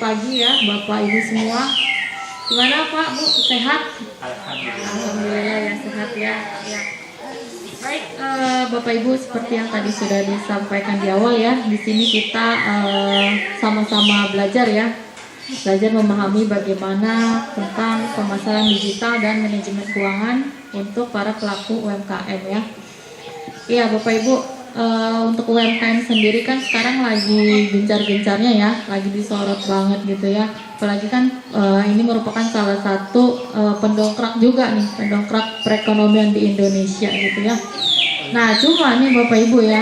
pagi ya Bapak Ibu semua. Gimana Pak Bu, sehat? Alhamdulillah ya, sehat ya. Ya. Baik Bapak Ibu, seperti yang tadi sudah disampaikan di awal ya, di sini kita sama-sama belajar ya. Belajar memahami bagaimana tentang pemasaran digital dan manajemen keuangan untuk para pelaku UMKM ya. Iya Bapak Ibu, untuk UMKM sendiri kan sekarang lagi gencar-gencarnya ya, lagi disorot banget gitu ya. Apalagi kan ini merupakan salah satu pendongkrak juga nih, pendongkrak perekonomian di Indonesia gitu ya. Nah cuma nih Bapak Ibu ya,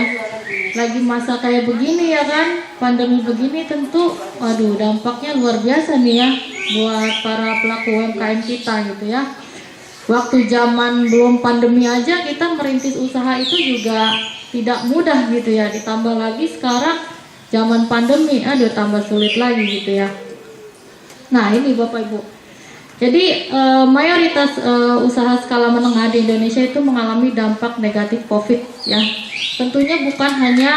lagi masa kayak begini ya kan, pandemi begini tentu, waduh dampaknya luar biasa nih ya buat para pelaku UMKM kita gitu ya. Waktu zaman belum pandemi aja kita merintis usaha itu juga tidak mudah gitu ya, ditambah lagi sekarang zaman pandemi, aduh tambah sulit lagi gitu ya. Nah ini Bapak Ibu, jadi mayoritas usaha skala menengah di Indonesia itu mengalami dampak negatif COVID ya. Tentunya bukan hanya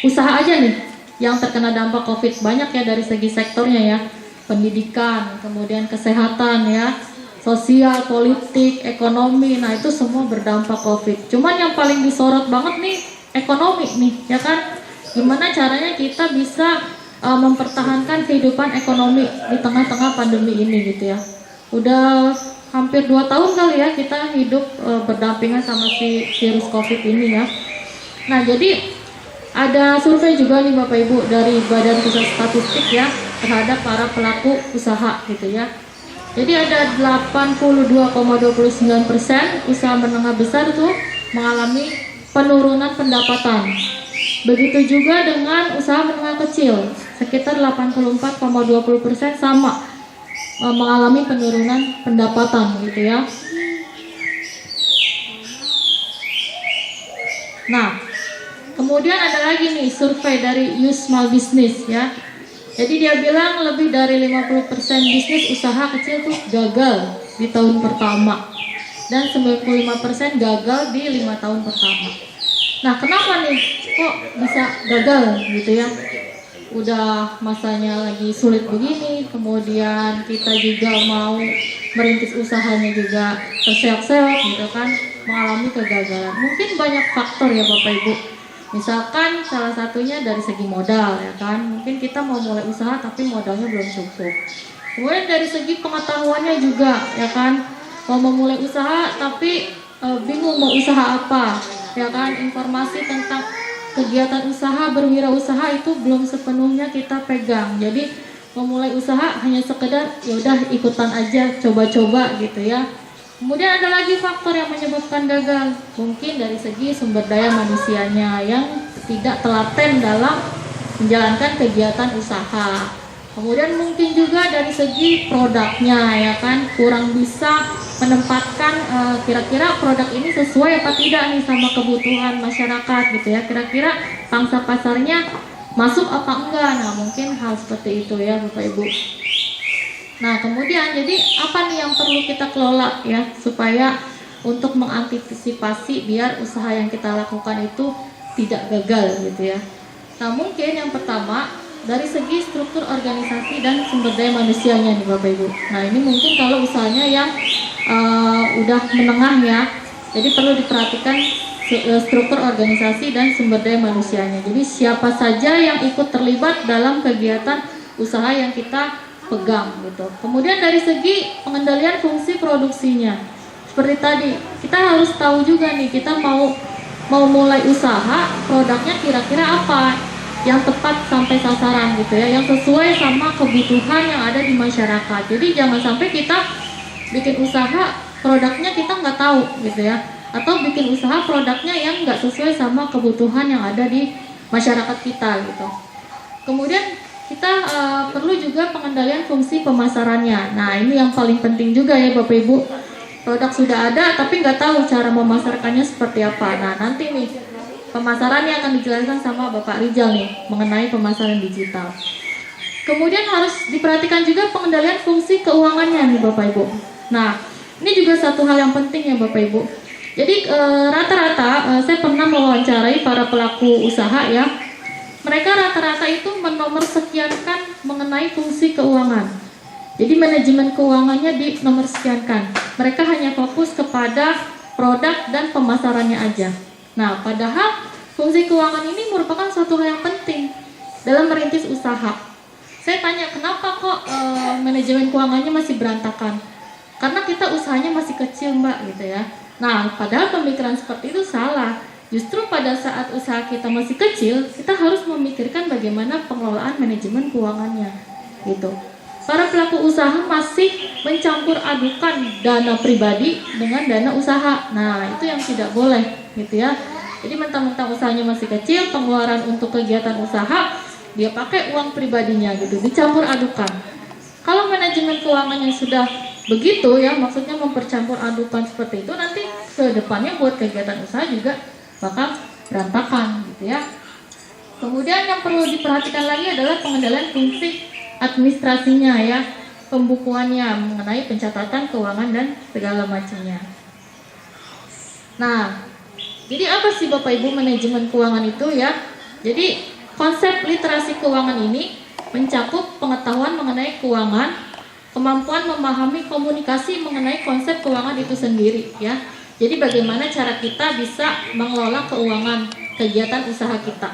usaha aja nih yang terkena dampak COVID, banyak ya dari segi sektornya ya, pendidikan, kemudian kesehatan ya, sosial, politik, ekonomi, nah itu semua berdampak COVID. Cuman yang paling disorot banget nih ekonomi nih, ya kan? Gimana caranya kita bisa mempertahankan kehidupan ekonomi di tengah-tengah pandemi ini gitu ya. Udah hampir 2 tahun kali ya kita hidup berdampingan sama si virus COVID ini ya. Nah jadi ada survei juga nih Bapak Ibu dari Badan Pusat Statistik ya terhadap para pelaku usaha gitu ya. Jadi ada 82,29% usaha menengah besar tuh mengalami penurunan pendapatan. Begitu juga dengan usaha menengah kecil, sekitar 84,20% sama mengalami penurunan pendapatan gitu ya. Nah, kemudian ada lagi nih survei dari Youth Small Business ya. Jadi dia bilang lebih dari 50% bisnis usaha kecil tuh gagal di tahun pertama dan 95% gagal di 5 tahun pertama. Nah kenapa nih kok bisa gagal gitu ya? Udah masanya lagi sulit begini, kemudian kita juga mau merintis usahanya juga terseok-seok gitu kan, mengalami kegagalan. Mungkin banyak faktor ya Bapak Ibu. Misalkan salah satunya dari segi modal ya kan, mungkin kita mau mulai usaha tapi modalnya belum cukup. Kemudian dari segi pengetahuannya juga ya kan, mau memulai usaha tapi bingung mau usaha apa ya kan, informasi tentang kegiatan usaha, berwirausaha itu belum sepenuhnya kita pegang. Jadi memulai usaha hanya sekedar yaudah ikutan aja, coba-coba gitu ya. Kemudian ada lagi faktor yang menyebabkan gagal, mungkin dari segi sumber daya manusianya yang tidak telaten dalam menjalankan kegiatan usaha. Kemudian mungkin juga dari segi produknya ya kan, kurang bisa menempatkan kira-kira produk ini sesuai apa tidak nih sama kebutuhan masyarakat gitu ya. Kira-kira pangsa pasarnya masuk apa enggak, nah mungkin hal seperti itu ya Bapak Ibu. Nah kemudian jadi apa nih yang perlu kita kelola ya supaya untuk mengantisipasi biar usaha yang kita lakukan itu tidak gagal gitu ya. Nah mungkin yang pertama dari segi struktur organisasi dan sumber daya manusianya nih Bapak Ibu. Nah ini mungkin kalau usahanya yang udah menengah ya, jadi perlu diperhatikan struktur organisasi dan sumber daya manusianya. Jadi siapa saja yang ikut terlibat dalam kegiatan usaha yang kita pegang gitu. Kemudian dari segi pengendalian fungsi produksinya, seperti tadi kita harus tahu juga nih kita mau mulai usaha, produknya kira-kira apa yang tepat sampai sasaran gitu ya, yang sesuai sama kebutuhan yang ada di masyarakat. Jadi jangan sampai kita bikin usaha produknya kita nggak tahu gitu ya, atau bikin usaha produknya yang nggak sesuai sama kebutuhan yang ada di masyarakat kita gitu. Kemudian kita perlu juga pengendalian fungsi pemasarannya. Nah ini yang paling penting juga ya Bapak Ibu. Produk sudah ada tapi nggak tahu cara memasarkannya seperti apa. Nah nanti nih pemasarannya akan dijelaskan sama Bapak Rijal nih mengenai pemasaran digital. Kemudian harus diperhatikan juga pengendalian fungsi keuangannya nih Bapak Ibu. Nah ini juga satu hal yang penting ya Bapak Ibu. Jadi rata-rata saya pernah mewawancarai para pelaku usaha ya. Mereka rata-rata itu menomorsekiankan mengenai fungsi keuangan. Jadi manajemen keuangannya dinomorsekiankan. Mereka hanya fokus kepada produk dan pemasarannya aja. Nah, padahal fungsi keuangan ini merupakan suatu hal yang penting dalam merintis usaha. Saya tanya, kenapa kok manajemen keuangannya masih berantakan? Karena kita usahanya masih kecil, Mbak, gitu ya. Nah, padahal pemikiran seperti itu salah. Justru pada saat usaha kita masih kecil, kita harus memikirkan bagaimana pengelolaan manajemen keuangannya, gitu. Para pelaku usaha masih mencampur adukan dana pribadi dengan dana usaha. Nah, itu yang tidak boleh, gitu ya. Jadi mentang-mentang usahanya masih kecil, pengeluaran untuk kegiatan usaha dia pakai uang pribadinya gitu, dicampur adukan. Kalau manajemen keuangannya sudah begitu ya, maksudnya mempercampur adukan seperti itu, nanti ke depannya buat kegiatan usaha juga bakal berantakan gitu ya. Kemudian yang perlu diperhatikan lagi adalah pengendalian fungsi administrasinya ya, pembukuannya mengenai pencatatan keuangan dan segala macamnya. Nah, jadi apa sih Bapak Ibu manajemen keuangan itu ya? Jadi konsep literasi keuangan ini mencakup pengetahuan mengenai keuangan, kemampuan memahami komunikasi mengenai konsep keuangan itu sendiri ya. Jadi bagaimana cara kita bisa mengelola keuangan kegiatan usaha kita.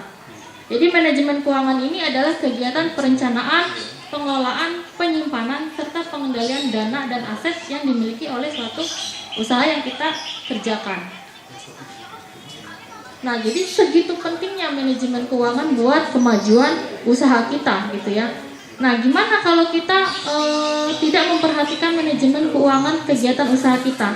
Jadi manajemen keuangan ini adalah kegiatan perencanaan, pengelolaan, penyimpanan, serta pengendalian dana dan aset yang dimiliki oleh suatu usaha yang kita kerjakan. Nah, jadi segitu pentingnya manajemen keuangan buat kemajuan usaha kita gitu ya. Nah, gimana kalau kita tidak memperhatikan manajemen keuangan kegiatan usaha kita?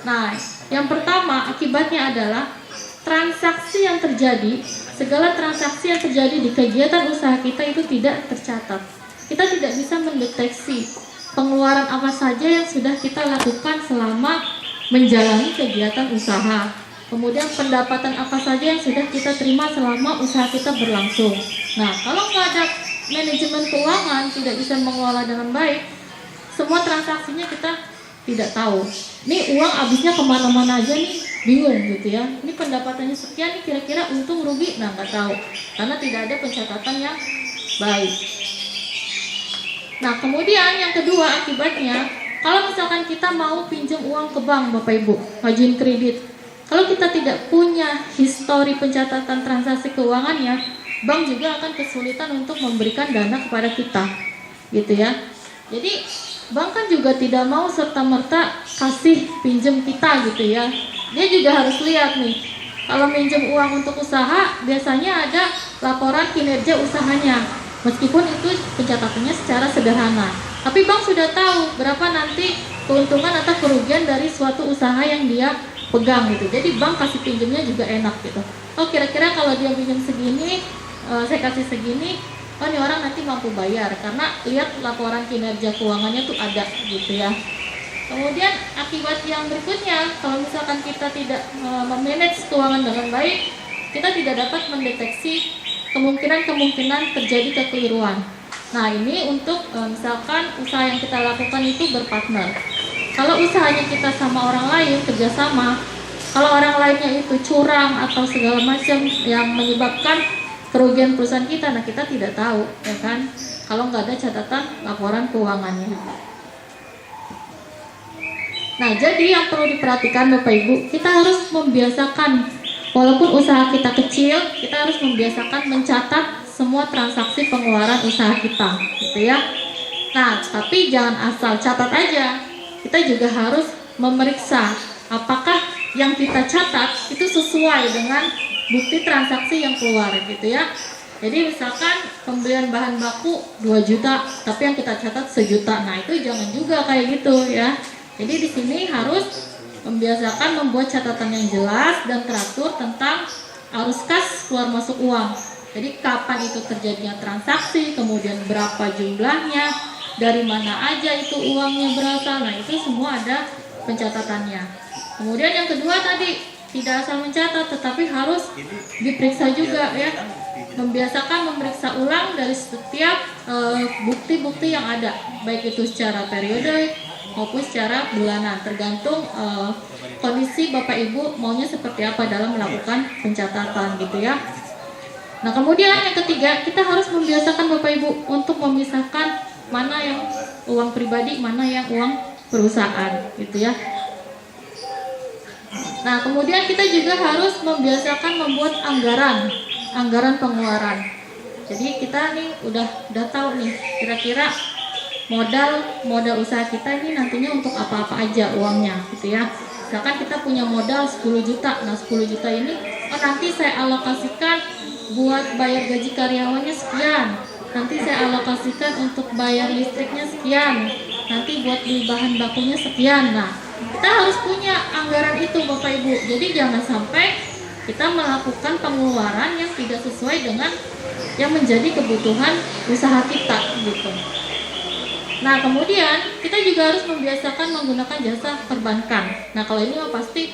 Nah, yang pertama akibatnya adalah transaksi yang terjadi, segala transaksi yang terjadi di kegiatan usaha kita itu tidak tercatat. Kita tidak bisa mendeteksi pengeluaran apa saja yang sudah kita lakukan selama menjalani kegiatan usaha. Kemudian pendapatan apa saja yang sudah kita terima selama usaha kita berlangsung. Nah, kalau nggak ada manajemen keuangan, tidak bisa mengelola dengan baik, semua transaksinya kita tidak tahu. Ini uang habisnya kemana-mana aja nih, bingung gitu ya. Ini pendapatannya sekian nih, kira-kira untung rugi, nah nggak tahu. Karena tidak ada pencatatan yang baik. Nah, kemudian yang kedua akibatnya, kalau misalkan kita mau pinjam uang ke bank Bapak Ibu, ngajuin kredit, kalau kita tidak punya histori pencatatan transaksi keuangannya, bank juga akan kesulitan untuk memberikan dana kepada kita, gitu ya. Jadi bank kan juga tidak mau serta-merta kasih pinjam kita gitu ya. Dia juga harus lihat nih, kalau minjem uang untuk usaha, biasanya ada laporan kinerja usahanya. Meskipun itu pencatatannya secara sederhana, tapi bank sudah tahu berapa nanti keuntungan atau kerugian dari suatu usaha yang dia pegang gitu. Jadi bank kasih pinjamnya juga enak gitu. Oh, kira-kira kalau dia pinjam segini, saya kasih segini, oh ini orang nanti mampu bayar karena lihat laporan kinerja keuangannya tuh ada gitu ya. Kemudian akibat yang berikutnya, kalau misalkan kita tidak memanage keuangan dengan baik, kita tidak dapat mendeteksi kemungkinan terjadi kekeliruan. Nah, ini untuk misalkan usaha yang kita lakukan itu berpartner. Kalau usahanya kita sama orang lain kerjasama, kalau orang lainnya itu curang atau segala macam yang menyebabkan kerugian perusahaan kita, nah kita tidak tahu, ya kan? Kalau nggak ada catatan laporan keuangannya. Nah, jadi yang perlu diperhatikan Bapak Ibu, kita harus membiasakan. Walaupun usaha kita kecil, kita harus membiasakan mencatat semua transaksi pengeluaran usaha kita, gitu ya. Nah, tapi jangan asal catat aja. Kita juga harus memeriksa apakah yang kita catat itu sesuai dengan bukti transaksi yang keluar, gitu ya. Jadi misalkan pembelian bahan baku 2 juta, tapi yang kita catat 1 juta. Nah, itu jangan juga kayak gitu ya. Jadi di sini harus membiasakan membuat catatan yang jelas dan teratur tentang arus kas keluar masuk uang. Jadi kapan itu terjadinya transaksi, kemudian berapa jumlahnya, dari mana aja itu uangnya berasal. Nah, itu semua ada pencatatannya. Kemudian yang kedua tadi, tidak asal mencatat tetapi harus diperiksa juga ya. Membiasakan memeriksa ulang dari setiap bukti-bukti yang ada, baik itu secara periodik maupun secara bulanan, tergantung kondisi Bapak Ibu maunya seperti apa dalam melakukan pencatatan gitu ya. Nah, kemudian yang ketiga, kita harus membiasakan Bapak Ibu untuk memisahkan mana yang uang pribadi, mana yang uang perusahaan, gitu ya. Nah, kemudian kita juga harus membiasakan membuat anggaran pengeluaran. Jadi kita nih udah tahu nih kira-kira modal usaha kita ini nantinya untuk apa-apa aja uangnya, gitu ya. Misalkan kita punya modal 10 juta. Nah, 10 juta ini nanti saya alokasikan buat bayar gaji karyawannya sekian. Nanti saya alokasikan untuk bayar listriknya sekian. Nanti buat beli bahan bakunya sekian. Nah, kita harus punya anggaran itu Bapak Ibu. Jadi jangan sampai kita melakukan pengeluaran yang tidak sesuai dengan yang menjadi kebutuhan usaha kita, gitu. Nah, kemudian kita juga harus membiasakan menggunakan jasa perbankan. Nah, kalau ini pasti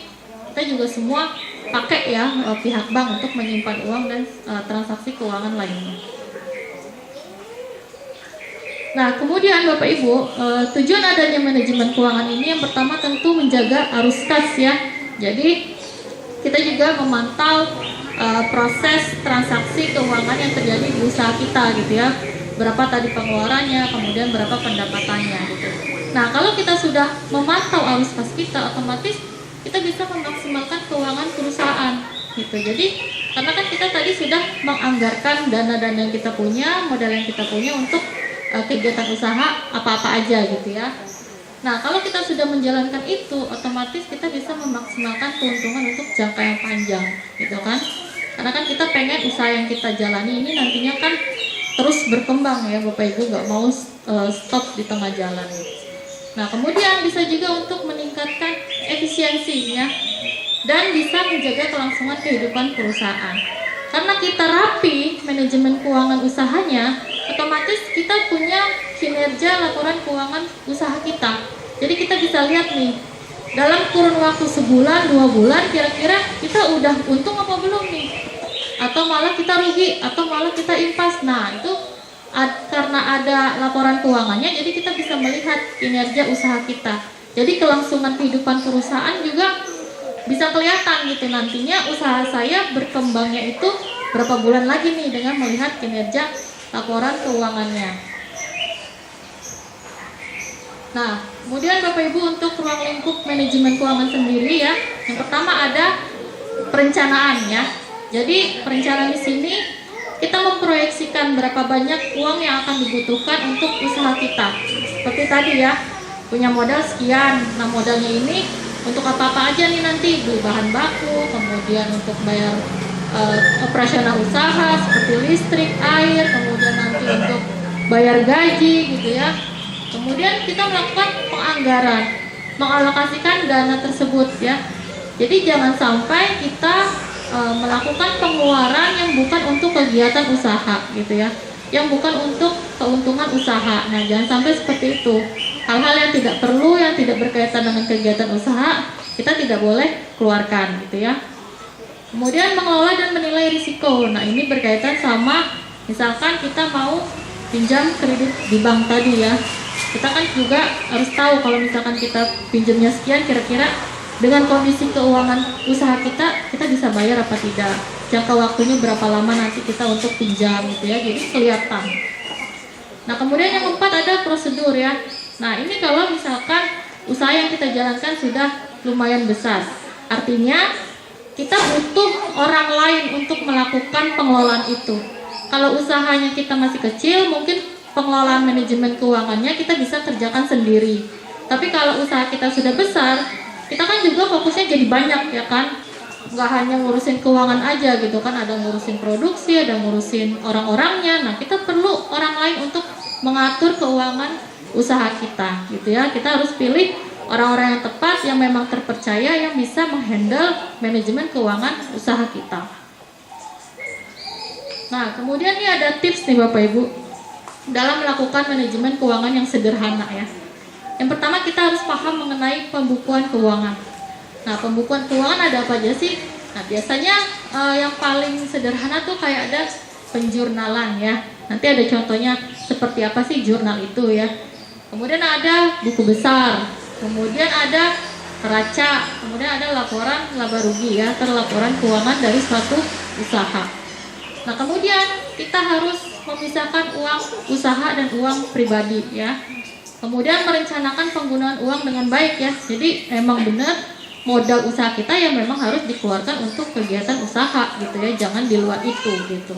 kita juga semua pakai ya pihak bank untuk menyimpan uang dan transaksi keuangan lainnya. Nah, kemudian Bapak Ibu, tujuan adanya manajemen keuangan ini yang pertama tentu menjaga arus kas ya. Jadi kita juga memantau proses transaksi keuangan yang terjadi di usaha kita, gitu ya. Berapa tadi pengeluarannya, kemudian berapa pendapatannya, gitu. Nah, kalau kita sudah memantau arus kas kita, otomatis kita bisa memaksimalkan keuangan perusahaan, gitu. Jadi karena kan kita tadi sudah menganggarkan dana-dana yang kita punya, modal yang kita punya untuk kegiatan usaha apa-apa aja, gitu ya. Nah, kalau kita sudah menjalankan itu, otomatis kita bisa memaksimalkan keuntungan untuk jangka yang panjang, gitu kan. Karena kan kita pengen usaha yang kita jalani ini nantinya kan terus berkembang ya Bapak Ibu, nggak mau stop di tengah jalan. Nah, kemudian bisa juga untuk meningkatkan efisiensinya dan bisa menjaga kelangsungan kehidupan perusahaan. Karena kita rapi manajemen keuangan usahanya, otomatis kita punya kinerja laporan keuangan usaha kita. Jadi kita bisa lihat nih, dalam kurun waktu sebulan, 2 bulan, kira-kira kita udah untung apa belum nih? Atau malah kita rugi, atau malah kita impas. Nah, itu karena ada laporan keuangannya, jadi kita bisa melihat kinerja usaha kita. Jadi kelangsungan kehidupan perusahaan juga bisa kelihatan gitu nantinya usaha saya berkembangnya itu berapa bulan lagi nih dengan melihat kinerja laporan keuangannya. Nah, kemudian Bapak Ibu untuk ruang lingkup manajemen keuangan sendiri ya. Yang pertama ada perencanaan ya. Jadi perencanaan di sini kita memproyeksikan berapa banyak uang yang akan dibutuhkan untuk usaha kita. Seperti tadi ya, punya modal sekian. Nah, modalnya ini untuk apa-apa aja nih nanti, beli bahan baku, kemudian untuk bayar operasional usaha seperti listrik, air, kemudian nanti untuk bayar gaji gitu ya. Kemudian kita melakukan penganggaran, mengalokasikan dana tersebut ya. Jadi jangan sampai kita melakukan pengeluaran yang bukan untuk kegiatan usaha gitu ya, yang bukan untuk keuntungan usaha. Nah, jangan sampai seperti itu. Hal-hal yang tidak perlu, yang tidak berkaitan dengan kegiatan usaha, kita tidak boleh keluarkan gitu ya. Kemudian mengelola dan menilai risiko. Nah, ini berkaitan sama misalkan kita mau pinjam kredit di bank tadi ya. Kita kan juga harus tahu kalau misalkan kita pinjamnya sekian, kira-kira dengan kondisi keuangan usaha kita bisa bayar apa tidak, jangka waktunya berapa lama nanti kita untuk pinjam gitu ya, jadi kelihatan. Nah, kemudian yang keempat ada prosedur ya. Nah, ini kalau misalkan usaha yang kita jalankan sudah lumayan besar, artinya kita butuh orang lain untuk melakukan pengelolaan itu. Kalau usahanya kita masih kecil, mungkin pengelolaan manajemen keuangannya kita bisa kerjakan sendiri. Tapi kalau usaha kita sudah besar, kita kan juga fokusnya jadi banyak ya kan, nggak hanya ngurusin keuangan aja gitu kan, ada ngurusin produksi, ada ngurusin orang-orangnya. Nah, kita perlu orang lain untuk mengatur keuangan usaha kita gitu ya. Kita harus pilih orang-orang yang tepat, yang memang terpercaya, yang bisa menghandle manajemen keuangan usaha kita. Nah, kemudian nih ada tips nih Bapak Ibu dalam melakukan manajemen keuangan yang sederhana ya. Yang pertama, kita harus paham mengenai pembukuan keuangan. Nah, pembukuan keuangan ada apa aja sih? Nah, biasanya yang paling sederhana tuh kayak ada penjurnalan ya. Nanti ada contohnya seperti apa sih jurnal itu ya. Kemudian ada buku besar, kemudian ada neraca, kemudian ada laporan laba rugi ya, atau laporan keuangan dari suatu usaha. Nah, kemudian kita harus memisahkan uang usaha dan uang pribadi ya. Kemudian merencanakan penggunaan uang dengan baik ya. Jadi memang benar modal usaha kita yang memang harus dikeluarkan untuk kegiatan usaha gitu ya, jangan di luar itu gitu.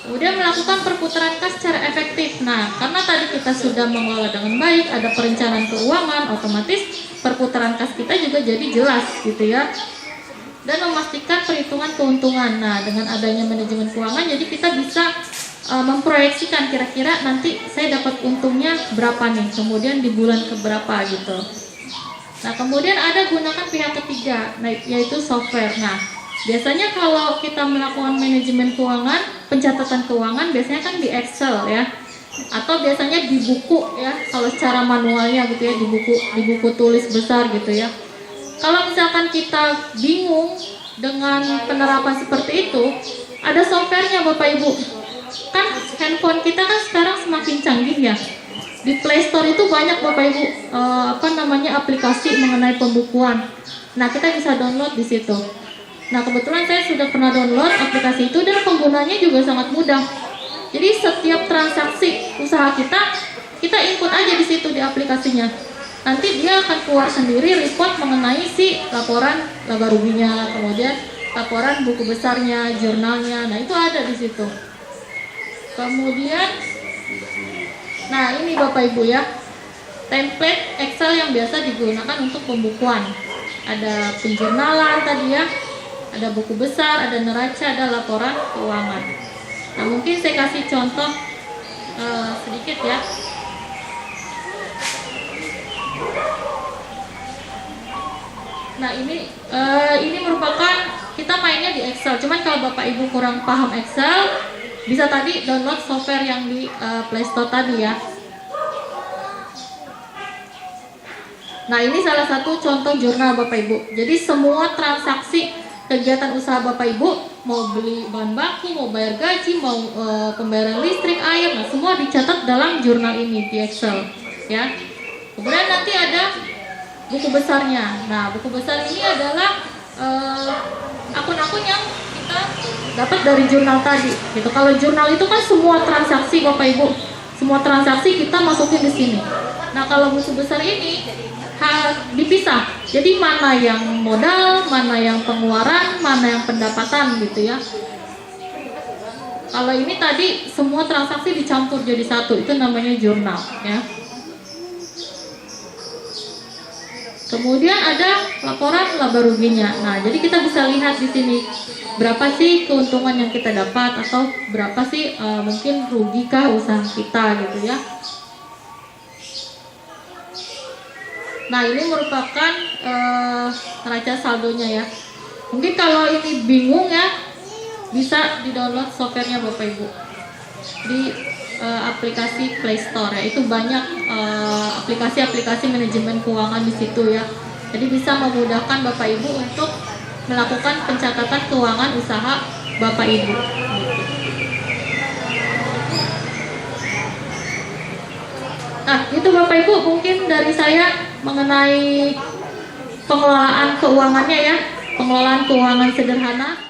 Kemudian melakukan perputaran kas secara efektif. Nah, karena tadi kita sudah mengelola dengan baik, ada perencanaan keuangan, otomatis perputaran kas kita juga jadi jelas gitu ya. Dan memastikan perhitungan keuntungan. Nah, dengan adanya manajemen keuangan, jadi kita bisa memproyeksikan kira-kira nanti saya dapat untungnya berapa nih, kemudian di bulan keberapa gitu. Nah, kemudian ada gunakan pihak ketiga, nah, yaitu software. Nah, biasanya kalau kita melakukan manajemen keuangan, pencatatan keuangan biasanya kan di Excel ya, atau biasanya di buku ya, kalau secara manualnya gitu ya, di buku tulis besar gitu ya. Kalau misalkan kita bingung dengan penerapan seperti itu, ada softwarenya Bapak Ibu. Kan handphone kita kan sekarang semakin canggih ya. Di Play Store itu banyak Bapak Ibu aplikasi mengenai pembukuan. Nah, kita bisa download di situ. Nah, kebetulan saya sudah pernah download aplikasi itu dan penggunanya juga sangat mudah. Jadi setiap transaksi usaha kita input aja di situ di aplikasinya. Nanti dia akan keluar sendiri report mengenai si laporan laba ruginya, kemudian laporan buku besarnya, jurnalnya. Nah, itu ada di situ. Kemudian, nah ini Bapak Ibu ya, template Excel yang biasa digunakan untuk pembukuan. Ada penjurnalan tadi ya, ada buku besar, ada neraca, ada laporan keuangan. Nah, mungkin saya kasih contoh sedikit ya. Nah, ini merupakan kita mainnya di Excel. Cuman kalau Bapak Ibu kurang paham Excel, bisa tadi download software yang di Play Store tadi ya. Nah, ini salah satu contoh jurnal Bapak Ibu. Jadi semua transaksi kegiatan usaha Bapak Ibu, mau beli bahan baku, mau bayar gaji, mau pembayaran listrik, air, nah semua dicatat dalam jurnal ini di Excel ya. Kemudian nanti ada buku besarnya. Nah, buku besar ini adalah akun-akun yang kita dapat dari jurnal tadi gitu. Kalau jurnal itu kan semua transaksi Bapak Ibu, semua transaksi kita masukin di sini. Nah, kalau buku besar ini dipisah. Jadi mana yang modal, mana yang pengeluaran, mana yang pendapatan gitu ya. Kalau ini tadi semua transaksi dicampur jadi satu, itu namanya jurnal ya. Kemudian ada laporan laba ruginya. Nah, jadi kita bisa lihat di sini berapa sih keuntungan yang kita dapat atau berapa sih mungkin rugikah usaha kita gitu ya. Nah, ini merupakan neraca saldonya ya. Mungkin kalau ini bingung ya, bisa di-download softwarenya Bapak Ibu di aplikasi Play Store ya. Itu banyak aplikasi-aplikasi manajemen keuangan di situ ya. Jadi bisa memudahkan Bapak Ibu untuk melakukan pencatatan keuangan usaha Bapak Ibu. Nah, itu Bapak Ibu mungkin dari saya mengenai pengelolaan keuangannya ya, pengelolaan keuangan sederhana.